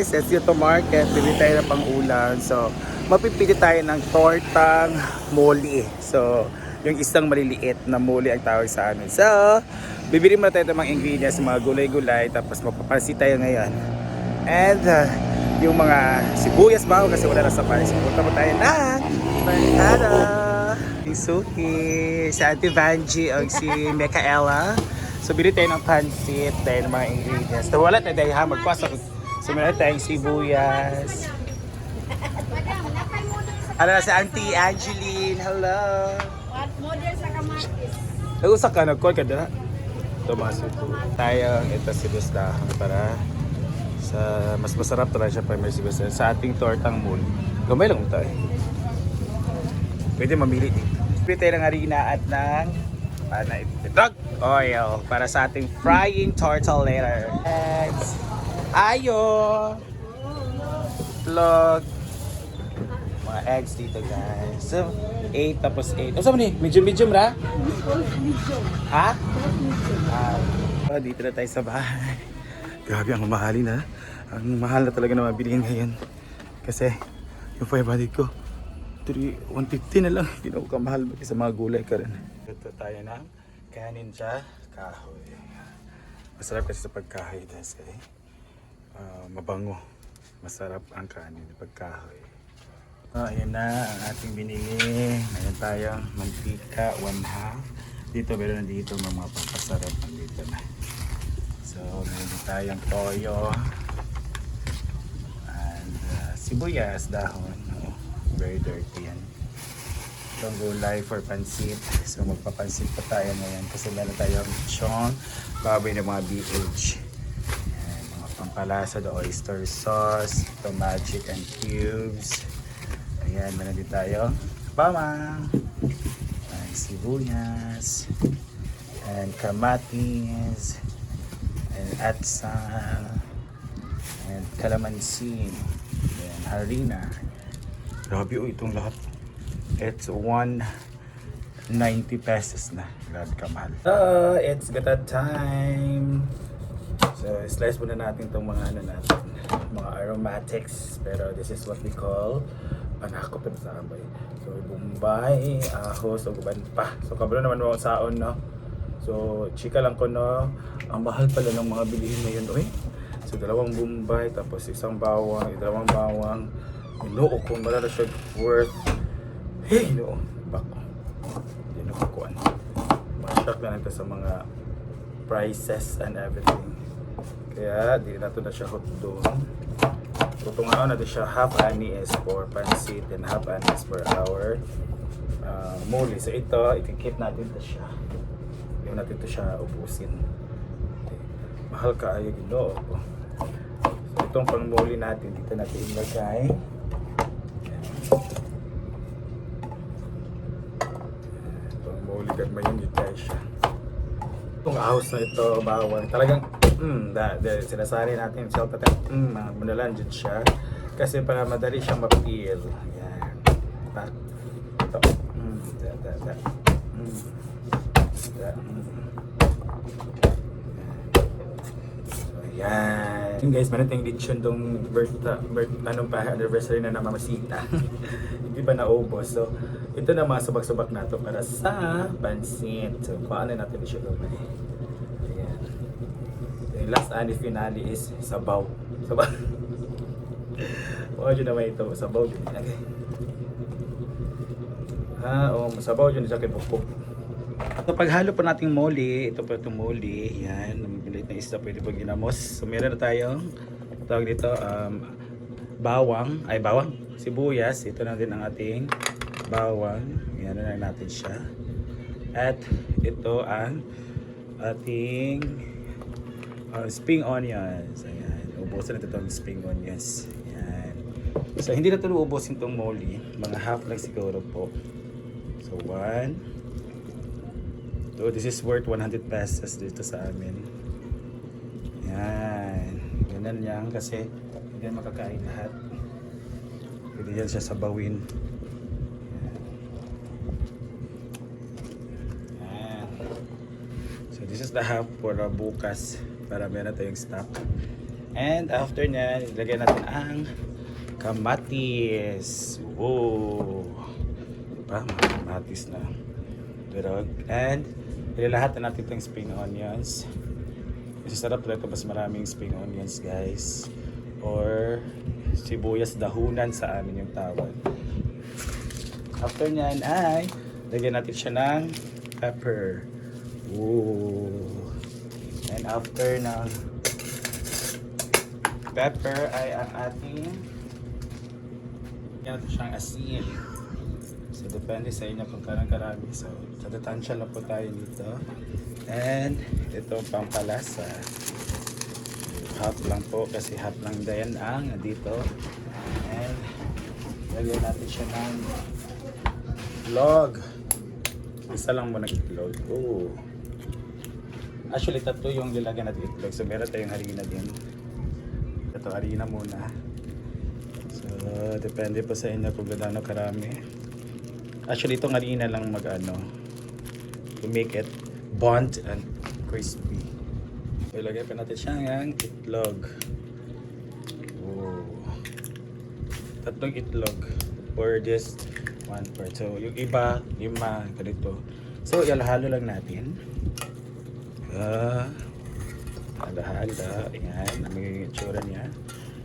guys, let's go to market. Bili tayo ng pang-ulam. So, mapipili tayo ng tortang moli. So, yung isang maliliit na moli ang tawag sa amin. So, bibili muna tayo ng mga ingredients, mga gulay-gulay. Tapos mapapansin tayo ngayon. And, yung mga sibuyas bago kasi wala na sa panis. Punta mo tayo na Barkada. Yung Suki, si Auntie Vanji, o si Micaela. So, bili tayo ng pansit, tayo ng mga ingredients. So, wala tayo dahil ha, magpasok. So, meron tayong sibuyas. Ano na si Auntie Angeline, hello. What model sa kamatis? Nag-usak ka, nag-call ka doon ha? Tomaso po. Tayo, ito si Gustahan para sa mas masarap talaga siya para may sibuyas. Sa ating tortang mul. Gamay lang tayo. Pwede mamili dito. Pwede tayo ng harina at ng drug oil para sa ating frying turtle later. Eggs. Ayo! Plug. Mga eggs dito guys. So, 8 tapos 8. O saan mo ni? Medium ra? Ha? Dito na tayo sa bahay. Grabe ang mahalin ha. Ang mahal na talaga na mabilihin ngayon. Kasi yung 500 ko, 150 na lang. Hindi na ako kamahal sa mga gulay ka rin. Ito tayo ng kanin sa kahoy. Masarap kasi sa pagkahoy kasi mabango. Masarap ang kanin sa pagkahoy. Ayan na ang ating binili. Ayan tayo, mantika, 1/2. Dito meron na dito mga pampasarap. Dito na. So, meron din tayong toyo. And sibuyas, dahon. Oh, very dirty yan. Itong gulay for pansit. So, magpapansit pa tayo ngayon kasi meron tayong chong, baboy ng mga BH. Ayan, mga pampalasa, the oyster sauce, ito magic and cubes. Ayan, meron din tayo bawang, and sibuyas, and kamatis, and atsal, and calamansi, and harina. Grabe itong lahat. It's 190 pesos na. Grabe kamahal. So, it's gata time. So, slice muna natin itong mga ano natin, mga aromatics. Pero this is what we call panakop na sa ambay. So, bombay, ahos, o guban pa. So, kabalo naman mga saon, no? So, chika lang ko, no? Ang mahal pala ng mga bilihin ngayon, oy. So, dalawang bombay, tapos isang bawang, dalawang bawang. Inoo ko, malala siya worth. Hey, inoo. Bako. Hindi na kukuhan. Ma-shock na natin sa mga prices and everything. Kaya, di natin na siya hot doon. Tutungaan natin siya, half ani is for pansit and half ani is for our muli. So ito, i-keep natin ito siya. Hindi natin ito siya ubusin. Okay. Mahal ka ayaw ginoo. So itong pang muli natin, dito natin ilagay. Itong muli, gagmay yung gitay siya. Itong ahos na ito, bawang, talagang sinasari natin sa manalan dyan siya kasi para madali siyang ma-peel. Ayan. Ito. So, ayan. Yun guys, meron tayong lechon tong anniversary na namamasita. Hindi ba naubos? So, ito na mga subak-subak na to para sa pansit. So, paano natin siya gawin? Last and finale is sabaw. Sabaw. Dyan naman ito. Sabaw dyan. Okay. Sabaw dyan sa kipupok. So paghalo po nating moli, ito po itong moli. Yan. Namipilit na isda. Pwede po ginamos. So meron na tayong tawag dito bawang. Sibuyas. Ito na din ang ating bawang. Yan na natin siya. At ito ang ating spring onions. Ayan. Ubusin natin itong spring onions. Ayan. So, hindi na ito ubusin itong moli. Mga half lang siguro po. So, 1. So, this is worth 100 pesos dito sa amin. Ayan. Ganun yan kasi hindi yan makakain lahat. Pwede yan siya sabawin. Ayan. So, this is the half for bukas. Para meron tayong stock. And after nyan, ilagay natin ang kamatis. Whoa! Diba? Mga kamatis na. Durog. And ilalahat na natin itong spring onions. Kasi sarap talaga mas maraming spring onions, guys. Or sibuyas dahunan sa amin yung tawag. After nyan ay lagyan natin siya ng pepper. Ooh. And after ng pepper ay ang ating lagyan natin siyang asin. So depende sa inyo kung kailan karami. So sa tatansya lang po tayo dito. And ito pampalasa. Half lang po kasi half lang din ang dito. And lagyan natin siya ng itlog. Isa lang mo ng itlog. Oh. Actually, tatlo yung nilagyan natin itlog. So, meron tayong harina din. Ito, harina muna. So, depende po sa inyo kung gaano karami. Actually, itong harina lang to make it bond and crispy. So, ilagay pa natin siya ng itlog. Oh. Tatlong itlog. Or just 1 part. So, yung iba, 5, ganito. So, ihalo lang natin. Halo-halo. Ayan, ang magiging itsura niya.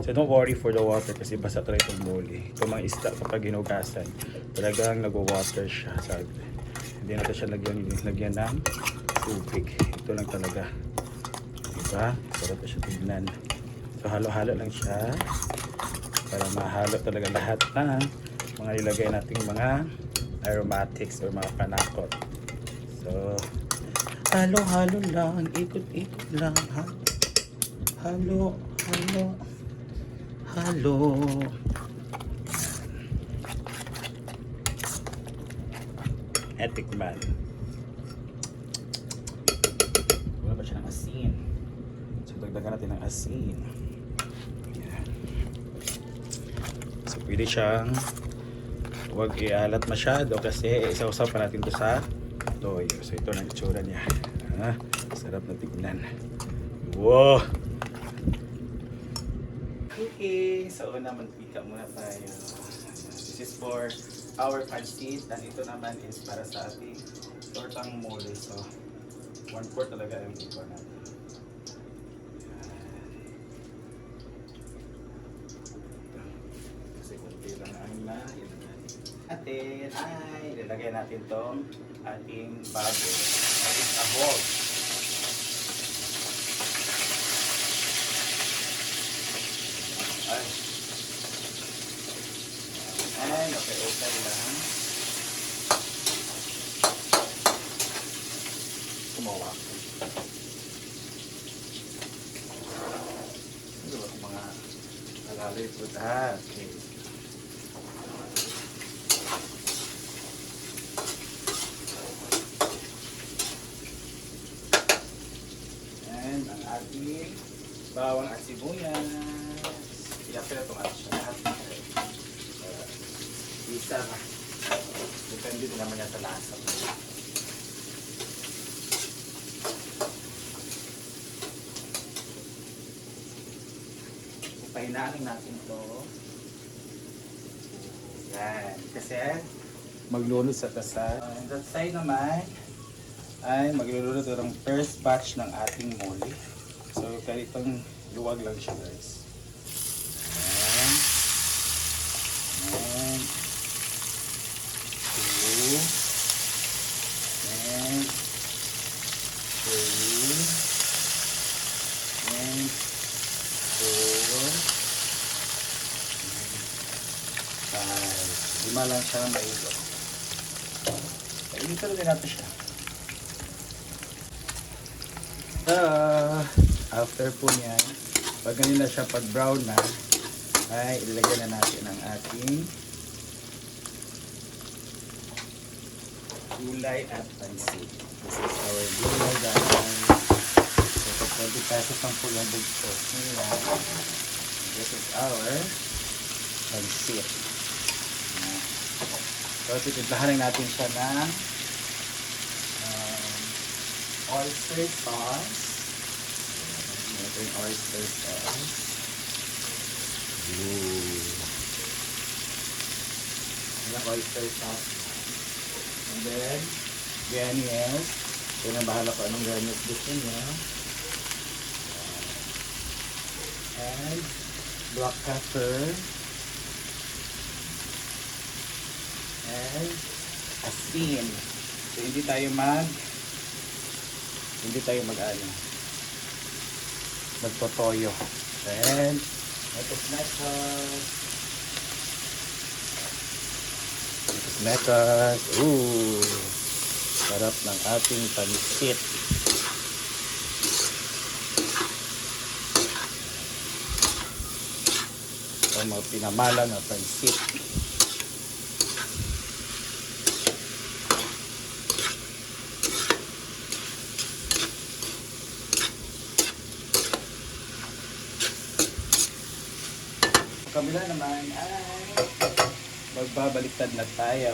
So, don't worry for the water kasi basa talaga itong muli. Itong mga isda kapag ginugasan, talagang nag-water siya. Sabi. Hindi natin siya lagyan ng tubig. Ito lang talaga. Diba? Sarap siya tignan. So, halo-halo lang siya para mahalo talaga lahat ng mga ilagay nating mga aromatics or mga panakot. So, halo-halo lang, ikot-ikot lang, ha? Halo, halo, halo. Etikman. Wala ba siya ng asin? So, dagdagan natin ng asin. Ayan. So, pwede siyang huwag ialat masyado kasi isaw-saw pa natin to sa toyo. So ito na itsura niya. Sarap na tignan. Wow! Okay, so una mantika muna tayo. This is for our pancit and ito naman is para sa ating tortang mole. So 1/4 talaga ang ito natin. Kasi kunti lang ang natin ay ilalagay natin tong ating bago, ating sahog. Ay, okay lang. Kumawa ko. Ano ba kung mga alalay po? Okay. Ang ating bawang at sibuyas. Iyapin na itong ating siya lahat. Isa na. Depende din naman yan sa lasa. Pahinaanin natin ito. Yan. Kasi maglunod sa tasa. And that side naman ay magluluto ng first batch ng ating mole. So, kahit itong luwag lang siya, guys. Ayan. And 2 and 3 and 4 and 5. 5 lang siya mailo. Painitin rin natin siya. After po niyan, pag ganyan na siya, pag brown na, ay ilagay na natin ang ating gulay at pansit. This is our gulay guys. So, pag 20 pesos lang po yung bugsos nila. This is our pansit. So, titidlahanin natin siya ng oyster sauce. Yung oyster sauce. Ooh. Yung oyster sauce. And then, ganyes. Kaya na bahala ko anong ganyes gusto niya. And black pepper. And asin. So hindi tayo magtotoyo. Then, mekas. Ooh, sarap ng ating pansit. Ito mga pinamala na pansit. Kabila naman ay magbabaliktad na tayo.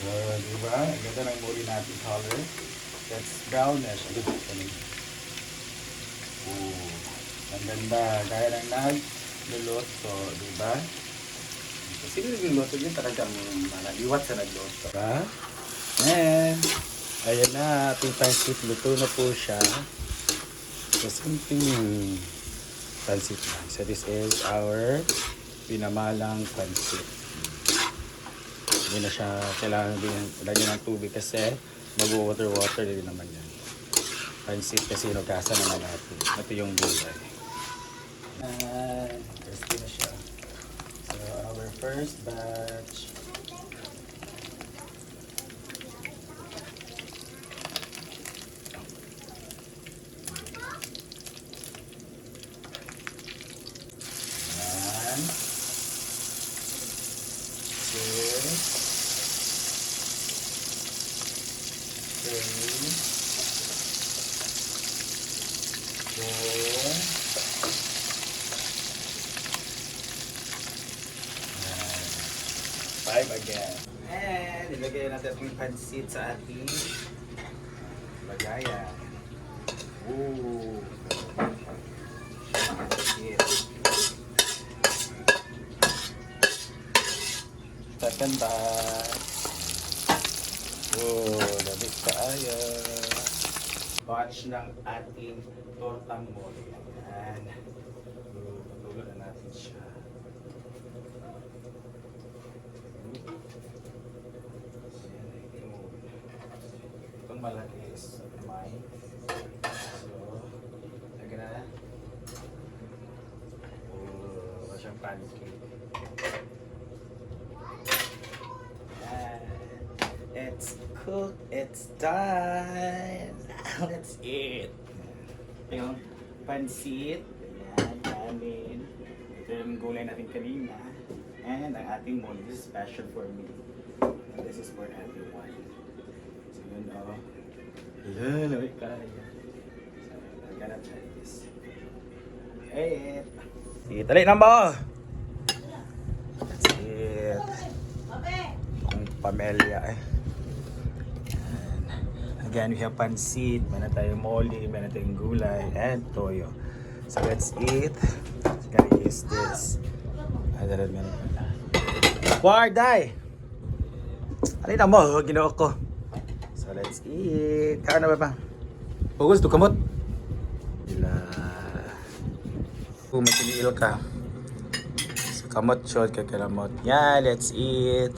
Diba? Ang ganda ng muli natin color. That's brownish. Ang ganda. Kaya lang nagluluto. Diba? Sino nagluluto yun talagang malaliwat sa nagluto. Diba? And ayan na. Ating pansit. Luto na po siya. So something pansit lang. So this is our pinamalang pansit. Hindi na siya kailangan lagyan ng tubig kasi mag-water din naman yan. Pansit kasi nagkasa naman natin. Ito yung gulay. And crispy na siya. So our first batch. Five again. And ilagay natin yung pansit sa ating lagayan. Ooh. Pansit. Second batch. Oh, labis kaayo. Batch ng ating tortang mole. Ayan. Patulo na natin siya. Itong malaki is mine. So, lagyan na. Oh, siyang pancake. It's cooked. It's done. Let's eat. Yung pansit. Ayan, namin. Ito yung gulay natin kanina. And ang ating mole. This is special for me. And this is for everyone. So yun o. Lalawit ka. So I'm gonna try this. Eat. Itali na mo! Let's eat. Kung pamilya eh. Again, we have pansit, meron tayong mole, meron tayong gulay, and toyo. So let's eat. So gonna use this. Adalan meron pala. Warday! Alin na mo, ginoo ko. So let's eat. Kain na ba ba? Pugos, ito kamot. Bila. Kung matiniil ka. So kamot shot, kakalamot. Yeah, let's eat.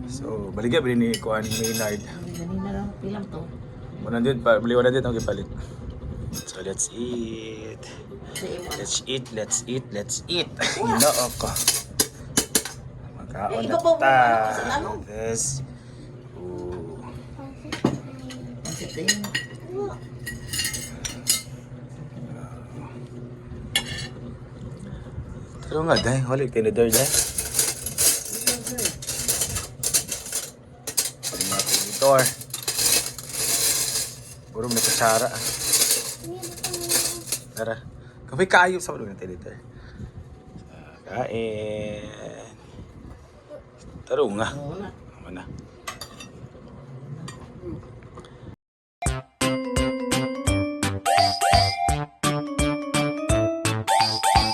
So, baligya ba ni Kuan Maynard? Ganina lang, pilang to. 100 pa, beli 100 ang gipalit. So let's eat. Let's eat. Ginoo ko. Magkaon na ta. This. Ooh. Pero nga dahil, wala tinidor dahil. Door. Puro may kutsara. Tara. Kapag kaayop sa mga editor. Kain. Taro nga. Ano na?